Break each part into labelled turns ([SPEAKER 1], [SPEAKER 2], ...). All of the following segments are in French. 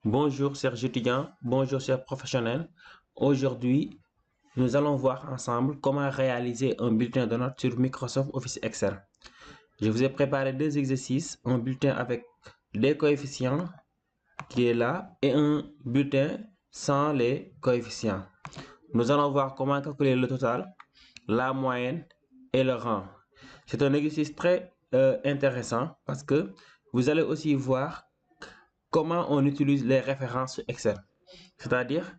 [SPEAKER 1] Bonjour chers étudiants, bonjour chers professionnels. Aujourd'hui, nous allons voir ensemble comment réaliser un bulletin de notes sur Microsoft Office Excel. Je vous ai préparé deux exercices, un bulletin avec des coefficients qui est là et un bulletin sans les coefficients. Nous allons voir comment calculer le total, la moyenne et le rang. C'est un exercice très intéressant parce que vous allez aussi voir comment on utilise les références Excel. C'est-à-dire,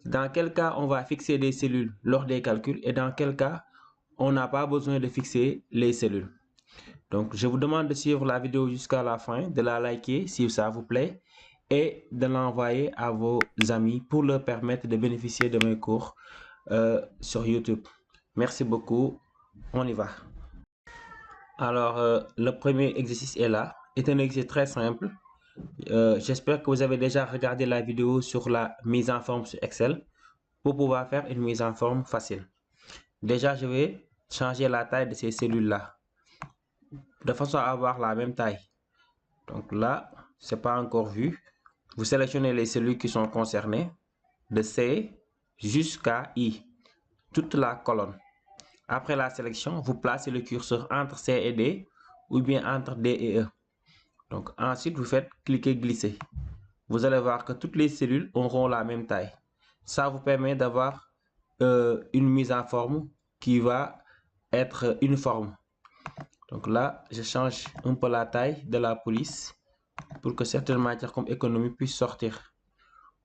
[SPEAKER 1] dans quel cas on va fixer des cellules lors des calculs et dans quel cas on n'a pas besoin de fixer les cellules. Donc, je vous demande de suivre la vidéo jusqu'à la fin, de la liker si ça vous plaît et de l'envoyer à vos amis pour leur permettre de bénéficier de mes cours sur YouTube. Merci beaucoup. On y va. Alors, le premier exercice est là. C'est un exercice très simple. J'espère que vous avez déjà regardé la vidéo sur la mise en forme sur Excel pour pouvoir faire une mise en forme facile. Déjà, je vais changer la taille de ces cellules-là de façon à avoir la même taille. Donc là, c'est pas encore vu. Vous sélectionnez les cellules qui sont concernées de C jusqu'à I, toute la colonne. Après la sélection, vous placez le curseur entre C et D ou bien entre D et E. Donc ensuite, vous faites cliquer glisser. Vous allez voir que toutes les cellules auront la même taille. Ça vous permet d'avoir une mise en forme qui va être uniforme. Donc là, je change un peu la taille de la police pour que certaines matières comme économie puissent sortir.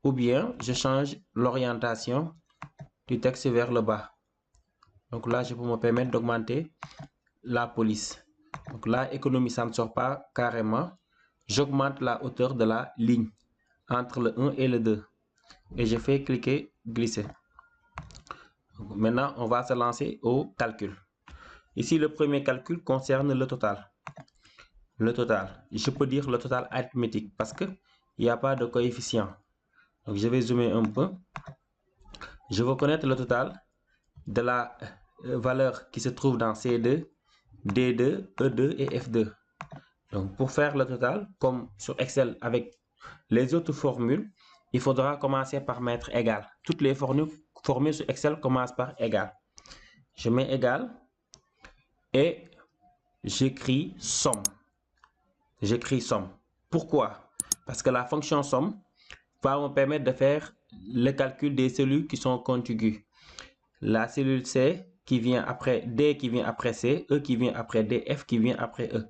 [SPEAKER 1] Ou bien, je change l'orientation du texte vers le bas. Donc là, je peux me permettre d'augmenter la police. Donc là, économie, ça ne sort pas carrément. J'augmente la hauteur de la ligne entre le 1 et le 2. Et je fais cliquer glisser. Donc maintenant, on va se lancer au calcul. Ici, le premier calcul concerne le total. Le total, je peux dire le total arithmétique parce qu'il n'y a pas de coefficient. Donc, je vais zoomer un peu. Je veux connaître le total de la valeur qui se trouve dans C2, D2, E2 et F2. Donc, pour faire le total, comme sur Excel avec les autres formules, il faudra commencer par mettre égal. Toutes les formules sur Excel commencent par égal. Je mets égal et j'écris somme. J'écris somme. Pourquoi? Parce que la fonction somme va me permettre de faire le calcul des cellules qui sont contiguës. La cellule C qui vient après D qui vient après C, E qui vient après D, F qui vient après E.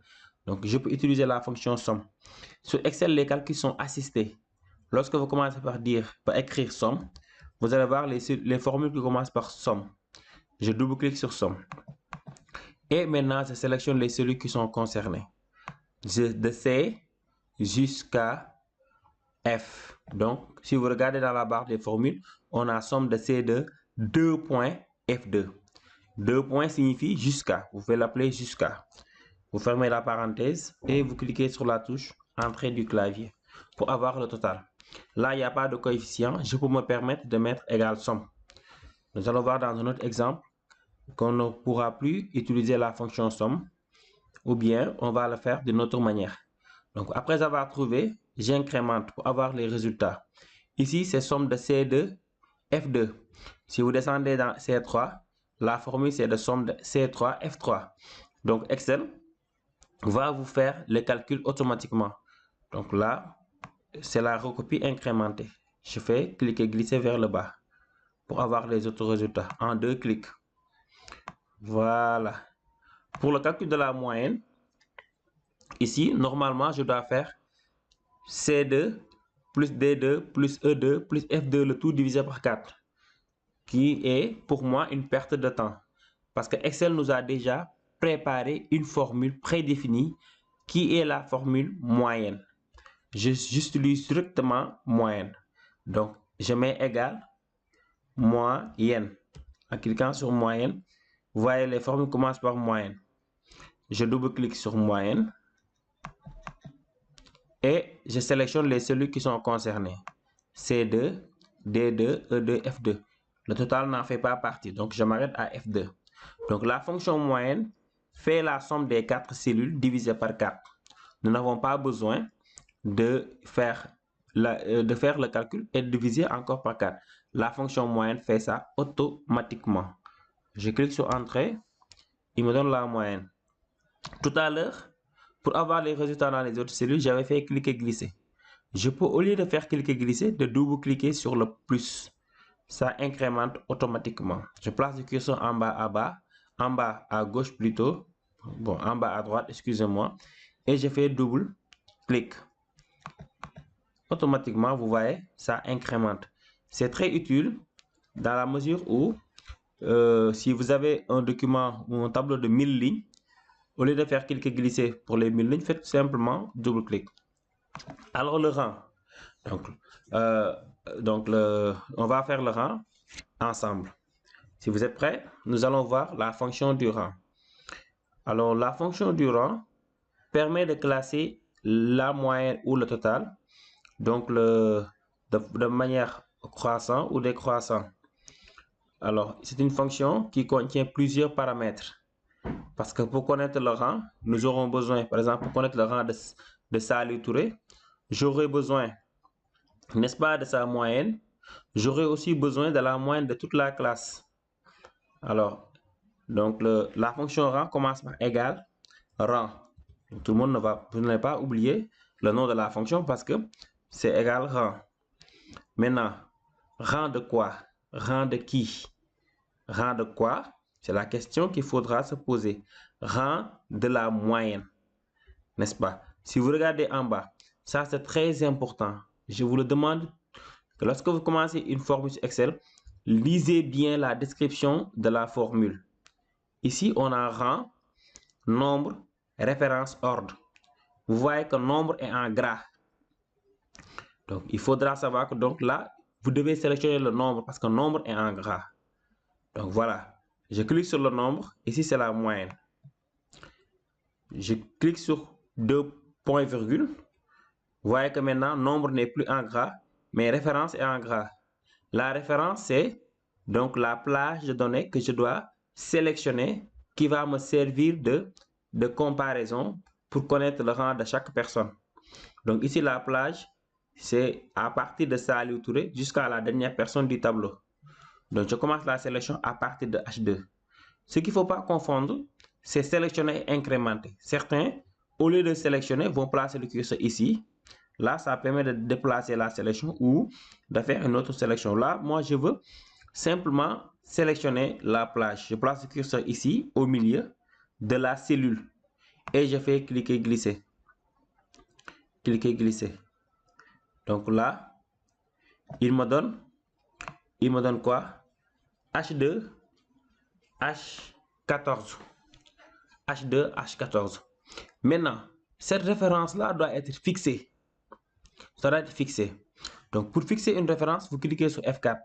[SPEAKER 1] Donc, je peux utiliser la fonction somme. Sur Excel, les calculs sont assistés. Lorsque vous commencez par écrire somme, vous allez voir les formules qui commencent par somme. Je double-clique sur somme. Et maintenant, je sélectionne les cellules qui sont concernées. De C jusqu'à F. Donc, si vous regardez dans la barre des formules, on a somme de C2, 2 points F2. 2 points signifie jusqu'à. Vous pouvez l'appeler jusqu'à. Vous fermez la parenthèse et vous cliquez sur la touche Entrée du clavier pour avoir le total. Là, il n'y a pas de coefficient. Je peux me permettre de mettre égal somme. Nous allons voir dans un autre exemple qu'on ne pourra plus utiliser la fonction somme ou bien on va le faire d'une autre manière. Donc, après avoir trouvé, j'incrémente pour avoir les résultats. Ici, c'est somme de C2, F2. Si vous descendez dans C3, la formule c'est de somme de C3, F3. Donc, Excel va vous faire le calcul automatiquement. Donc là, c'est la recopie incrémentée. Je fais cliquer glisser vers le bas pour avoir les autres résultats en 2 clics. Voilà. Pour le calcul de la moyenne, ici, normalement, je dois faire C2 plus D2 plus E2 plus F2, le tout divisé par 4, qui est pour moi une perte de temps. Parce que Excel nous a déjà préparé une formule prédéfinie qui est la formule moyenne. J'utilise strictement moyenne. Donc, je mets égal moyenne. En cliquant sur moyenne, vous voyez les formules commencent par moyenne. Je double-clique sur moyenne et je sélectionne les cellules qui sont concernées. C2, D2, E2, F2. Le total n'en fait pas partie, donc je m'arrête à F2. Donc, la fonction moyenne fait la somme des 4 cellules divisées par 4. Nous n'avons pas besoin de faire de faire le calcul et de diviser encore par 4. La fonction moyenne fait ça automatiquement. Je clique sur Entrée, il me donne la moyenne. Tout à l'heure, pour avoir les résultats dans les autres cellules, j'avais fait cliquer-glisser. Je peux, au lieu de faire cliquer-glisser, de double-cliquer sur le plus. Ça incrémente automatiquement. Je place le curseur en bas à gauche plutôt, bon, en bas à droite, excusez-moi, et je fais double clic. Automatiquement, vous voyez, ça incrémente. C'est très utile dans la mesure où, si vous avez un document ou un tableau de 1000 lignes, au lieu de faire cliquer-glisser pour les 1000 lignes, faites simplement double clic. Alors le rang. On va faire le rang ensemble. Si vous êtes prêts, nous allons voir la fonction du rang. Alors, la fonction du rang permet de classer la moyenne ou le total, donc de manière croissante ou décroissante. Alors, c'est une fonction qui contient plusieurs paramètres. Parce que pour connaître le rang, nous aurons besoin, par exemple, pour connaître le rang de Salih Touré, j'aurai besoin, n'est-ce pas, de sa moyenne. J'aurai aussi besoin de la moyenne de toute la classe. Alors, donc la fonction rang commence par égal rang. Tout le monde vous n'allez pas oublier le nom de la fonction parce que c'est égal rang. Maintenant, rang de quoi? Rang de qui? Rang de quoi? C'est la question qu'il faudra se poser. Rang de la moyenne, n'est-ce pas? Si vous regardez en bas, ça c'est très important. Je vous le demande que lorsque vous commencez une formule Excel, lisez bien la description de la formule. Ici, on a rang, nombre, référence, ordre. Vous voyez que nombre est en gras. Donc, il faudra savoir que donc là, vous devez sélectionner le nombre parce que nombre est en gras. Donc, voilà. Je clique sur le nombre. Ici, c'est la moyenne. Je clique sur 2 points virgule. Vous voyez que maintenant, nombre n'est plus en gras, mais référence est en gras. La référence, c'est donc la plage de données que je dois sélectionner qui va me servir de comparaison pour connaître le rang de chaque personne. Donc ici, la plage, c'est à partir de Salih Touré jusqu'à la dernière personne du tableau. Donc je commence la sélection à partir de H2. Ce qu'il ne faut pas confondre, c'est sélectionner et incrémenter. Certains, au lieu de sélectionner, vont placer le curseur ici. Là, ça permet de déplacer la sélection ou de faire une autre sélection. Là, moi, je veux simplement sélectionner la plage. Je place le curseur ici, au milieu de la cellule. Et je fais cliquer, glisser. Cliquer, glisser. Donc là, il me donne quoi? H2, H14. H2, H14. Maintenant, cette référence-là doit être fixée. Ça doit être fixé. Donc, pour fixer une référence, vous cliquez sur F4.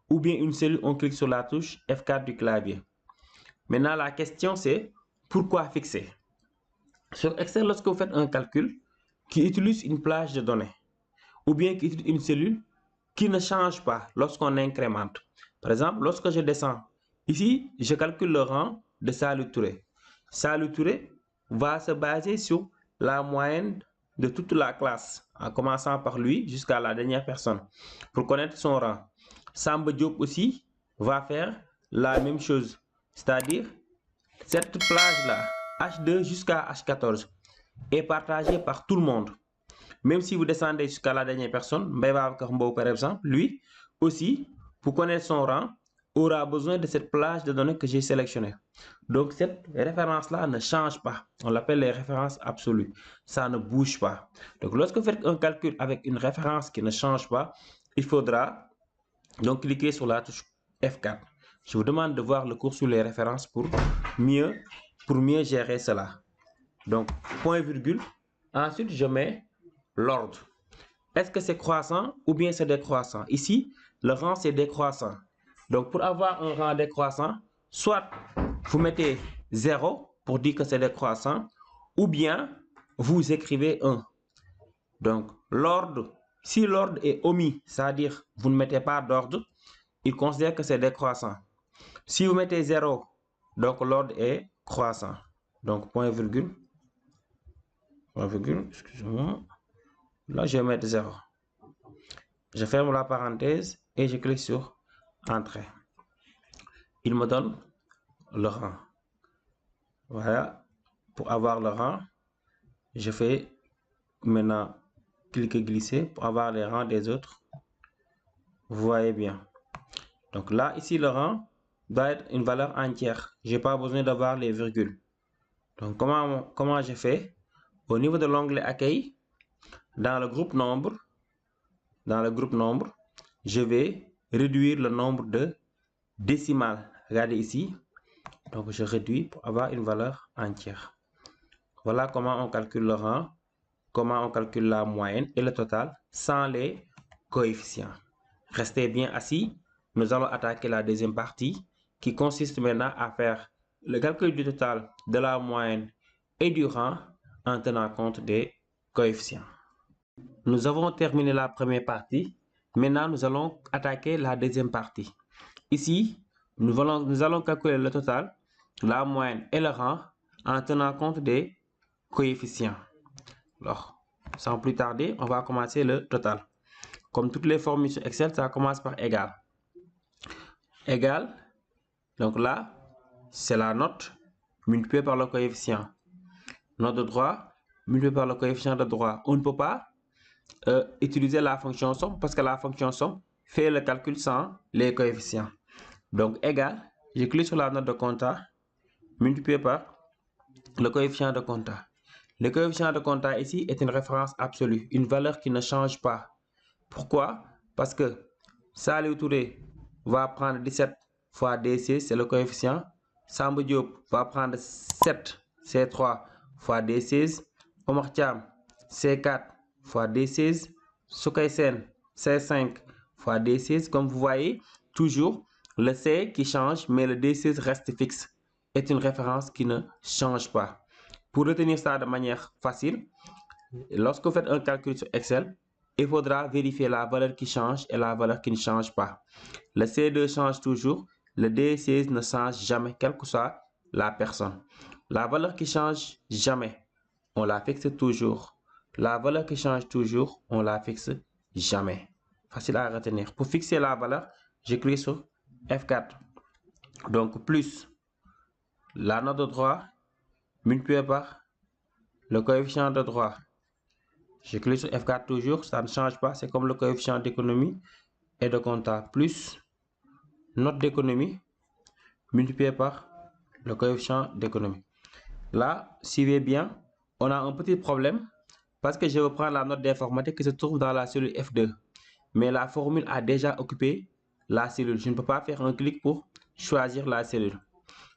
[SPEAKER 1] Ou bien une cellule, on clique sur la touche F4 du clavier. Maintenant, la question c'est pourquoi fixer? Sur Excel, lorsque vous faites un calcul qui utilise une plage de données, ou bien qui utilise une cellule qui ne change pas lorsqu'on incrémente. Par exemple, lorsque je descends, ici, je calcule le rang de Salih Touré. Salih Touré va se baser sur la moyenne de toute la classe, en commençant par lui jusqu'à la dernière personne, pour connaître son rang. Samba Diop aussi va faire la même chose, c'est-à-dire cette plage-là, H2 jusqu'à H14, est partagée par tout le monde. Même si vous descendez jusqu'à la dernière personne, Mbeba Karmbo par exemple, lui aussi, pour connaître son rang, aura besoin de cette plage de données que j'ai sélectionnée. Donc cette référence-là ne change pas. On l'appelle les références absolues. Ça ne bouge pas. Donc lorsque vous faites un calcul avec une référence qui ne change pas, il faudra donc cliquer sur la touche F4. Je vous demande de voir le cours sur les références pour mieux gérer cela. Donc point virgule. Ensuite, je mets l'ordre. Est-ce que c'est croissant ou bien c'est décroissant? Ici, le rang c'est décroissant. Donc pour avoir un rang décroissant, soit vous mettez 0 pour dire que c'est décroissant, ou bien vous écrivez 1. Donc l'ordre, si l'ordre est omis, c'est-à-dire vous ne mettez pas d'ordre, il considère que c'est décroissant. Si vous mettez 0, donc l'ordre est croissant. Donc point virgule, excusez-moi. Là, je vais mettre 0. Je ferme la parenthèse et je clique sur Entrée. Il me donne le rang. Voilà. Pour avoir le rang, je fais maintenant cliquer glisser pour avoir les rangs des autres. Vous voyez bien. Donc là, ici, le rang doit être une valeur entière. Je n'ai pas besoin d'avoir les virgules. Donc, comment je fais? Au niveau de l'onglet Accueil, dans le groupe nombre, je vais réduire le nombre de décimales. Regardez ici. Donc, je réduis pour avoir une valeur entière. Voilà comment on calcule le rang, comment on calcule la moyenne et le total sans les coefficients. Restez bien assis. Nous allons attaquer la deuxième partie qui consiste maintenant à faire le calcul du total, de la moyenne et du rang en tenant compte des coefficients. Nous avons terminé la première partie. Maintenant, nous allons attaquer la deuxième partie. Ici, nous allons calculer le total, la moyenne et le rang en tenant compte des coefficients. Alors, sans plus tarder, on va commencer le total. Comme toutes les formules sur Excel, ça commence par égal. Égal, donc là, c'est la note multipliée par le coefficient. Note de droit multipliée par le coefficient de droit. On ne peut pas utiliser la fonction somme parce que la fonction somme fait le calcul sans les coefficients. Donc, égal, je clique sur la note de compta multipliée par le coefficient de compta. Le coefficient de compta ici est une référence absolue, une valeur qui ne change pas. Pourquoi? Parce que Saliou Touré va prendre 17 fois D6, c'est le coefficient. Samba Diop va prendre 7 C3 fois D16. Omar Thiam C4 fois D16. Soukay Sen C5 fois D16. Comme vous voyez, toujours le C qui change, mais le D16 reste fixe. Est une référence qui ne change pas. Pour retenir ça de manière facile, lorsque vous faites un calcul sur Excel, il faudra vérifier la valeur qui change et la valeur qui ne change pas. Le C2 change toujours, le D16 ne change jamais, quelle que soit la personne. La valeur qui change jamais, on la fixe toujours. La valeur qui change toujours, on la fixe jamais. Facile à retenir. Pour fixer la valeur, je clique sur F4. Donc, plus la note de droit multiplié par le coefficient de droit. Je clique sur F4 toujours, ça ne change pas, c'est comme le coefficient d'économie et de compta, plus note d'économie multiplié par le coefficient d'économie. Là, suivez bien, on a un petit problème parce que je vais prendre la note d'informatique qui se trouve dans la cellule F2. Mais la formule a déjà occupé la cellule. Je ne peux pas faire un clic pour choisir la cellule.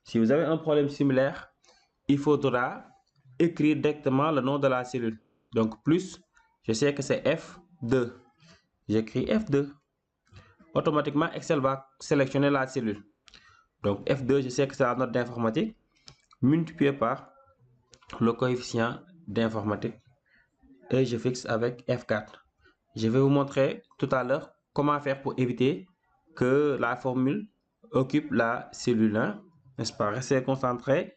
[SPEAKER 1] Si vous avez un problème similaire, il faudra écrire directement le nom de la cellule. Donc, plus, je sais que c'est F2. J'écris F2. Automatiquement, Excel va sélectionner la cellule. Donc, F2, je sais que c'est la note d'informatique multiplié par le coefficient d'informatique. Et je fixe avec F4. Je vais vous montrer tout à l'heure comment faire pour éviter que la formule occupe la cellule 1. N'est-ce pas? Restez concentré.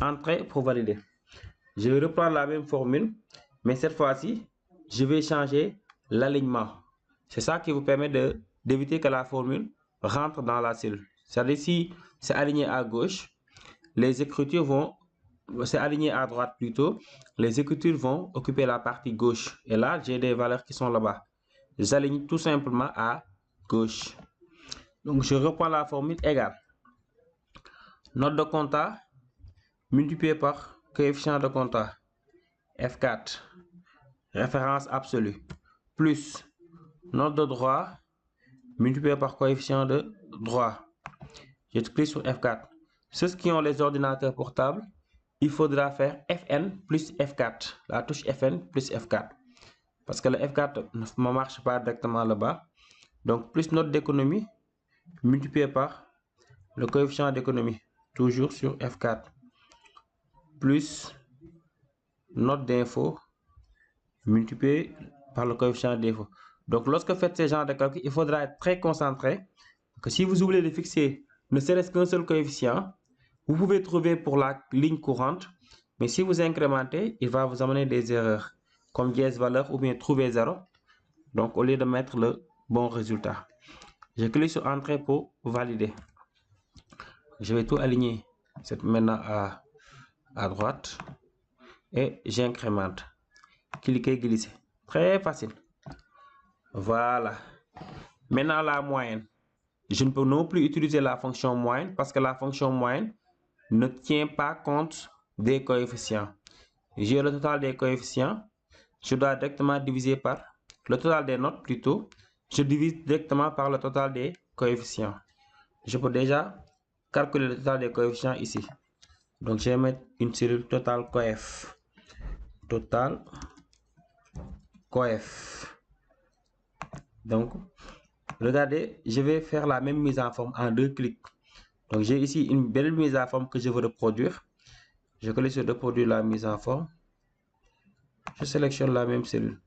[SPEAKER 1] Entrez pour valider. Je vais reprendre la même formule, mais cette fois-ci, je vais changer l'alignement. C'est ça qui vous permet d'éviter que la formule rentre dans la cellule. C'est-à-dire si c'est aligné à gauche, les écritures vont, c'est aligné à droite plutôt, les écritures vont occuper la partie gauche. Et là, j'ai des valeurs qui sont là-bas. J'aligne tout simplement à gauche. Donc, je reprends la formule égale. Note de compta multiplié par coefficient de compta. F4. Référence absolue. Plus note de droit multiplié par coefficient de droit. Je clique sur F4. Ceux qui ont les ordinateurs portables, il faudra faire Fn plus F4. La touche Fn plus F4. Parce que le F4 ne marche pas directement là-bas. Donc, plus note d'économie multiplié par le coefficient d'économie. Toujours sur F4. Plus note d'info multiplié par le coefficient d'info. Donc, lorsque vous faites ce genre de calcul, il faudra être très concentré. Que si vous oubliez de fixer ne serait-ce qu'un seul coefficient, vous pouvez trouver pour la ligne courante. Mais si vous incrémentez, il va vous amener des erreurs comme dièse valeur ou bien trouver 0. Donc, au lieu de mettre le bon résultat. Je clique sur Entrée pour valider. Je vais tout aligner maintenant à droite et j'incrémente. Cliquez, glisser. Très facile. Voilà. Maintenant la moyenne. Je ne peux non plus utiliser la fonction moyenne parce que la fonction moyenne ne tient pas compte des coefficients. J'ai le total des coefficients. Je dois directement diviser par le total des notes plutôt. Je divise directement par le total des coefficients. Je peux déjà calculer le total des coefficients ici. Donc je vais mettre une cellule total coef. Total coef. Donc regardez, je vais faire la même mise en forme en 2 clics. Donc j'ai ici une belle mise en forme que je veux reproduire. Je clique sur reproduire la mise en forme. Je sélectionne la même cellule.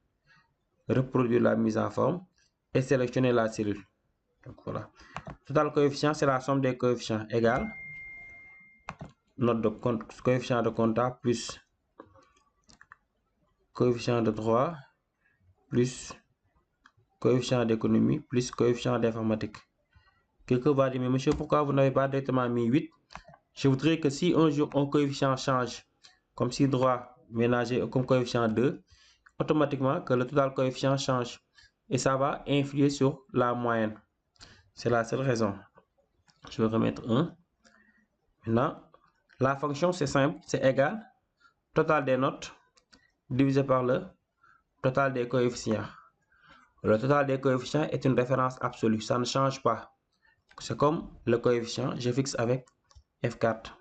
[SPEAKER 1] Reproduire la mise en forme et sélectionner la cellule. Donc voilà. Total coefficient, c'est la somme des coefficients égale note de coefficient de compta plus coefficient de droit plus coefficient d'économie plus coefficient d'informatique. Quelqu'un va dire, mais monsieur, pourquoi vous n'avez pas directement mis 8? Je voudrais que si un jour un coefficient change, comme si droit ménager comme coefficient 2, automatiquement que le total coefficient change. Et ça va influer sur la moyenne. C'est la seule raison. Je vais remettre 1. Maintenant, la fonction c'est simple, c'est égal total des notes divisé par le total des coefficients. Le total des coefficients est une référence absolue, ça ne change pas. C'est comme le coefficient, je fixe avec F4.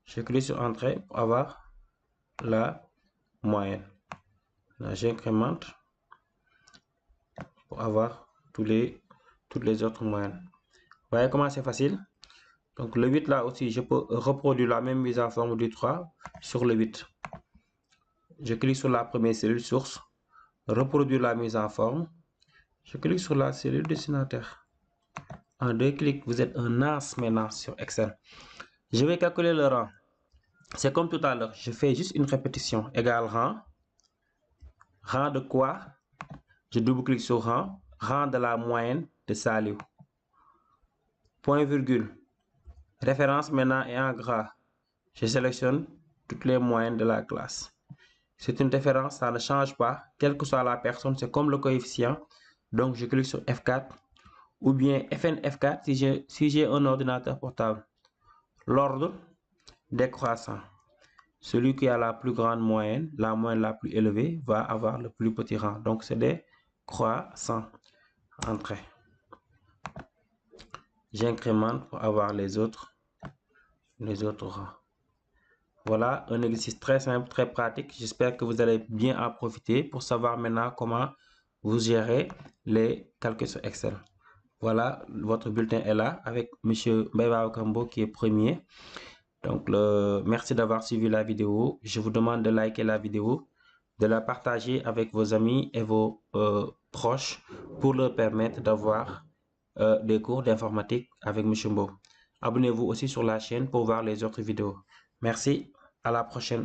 [SPEAKER 1] Je clique sur Entrée pour avoir la moyenne. Là, j'incrémente pour avoir toutes les autres moyennes. Vous voyez comment c'est facile? Donc le 8 là aussi, je peux reproduire la même mise en forme du 3 sur le 8. Je clique sur la première cellule source, reproduire la mise en forme. Je clique sur la cellule destinataire. En 2 clics, vous êtes un as maintenant sur Excel. Je vais calculer le rang. C'est comme tout à l'heure, je fais juste une répétition. Égal rang. Rang de quoi? Je double-clique sur rang. Rang de la moyenne de Saliou. Point virgule. Référence maintenant est en gras. Je sélectionne toutes les moyennes de la classe. C'est une référence, ça ne change pas. Quelle que soit la personne, c'est comme le coefficient. Donc je clique sur F4 ou bien FN F4 si j'ai un ordinateur portable. L'ordre décroissant. Celui qui a la plus grande moyenne, la moyenne la plus élevée, va avoir le plus petit rang. Donc c'est décroissant. Entrée. J'incrémente pour avoir les autres rangs. Voilà un exercice très simple, très pratique. J'espère que vous allez bien en profiter pour savoir maintenant comment vous gérez les calculs sur Excel. Voilà, votre bulletin est là avec M. Mbeba Okambo qui est premier. Donc, merci d'avoir suivi la vidéo. Je vous demande de liker la vidéo, de la partager avec vos amis et vos proches pour leur permettre d'avoir des cours d'informatique avec M. Mbo. Abonnez-vous aussi sur la chaîne pour voir les autres vidéos. Merci, à la prochaine.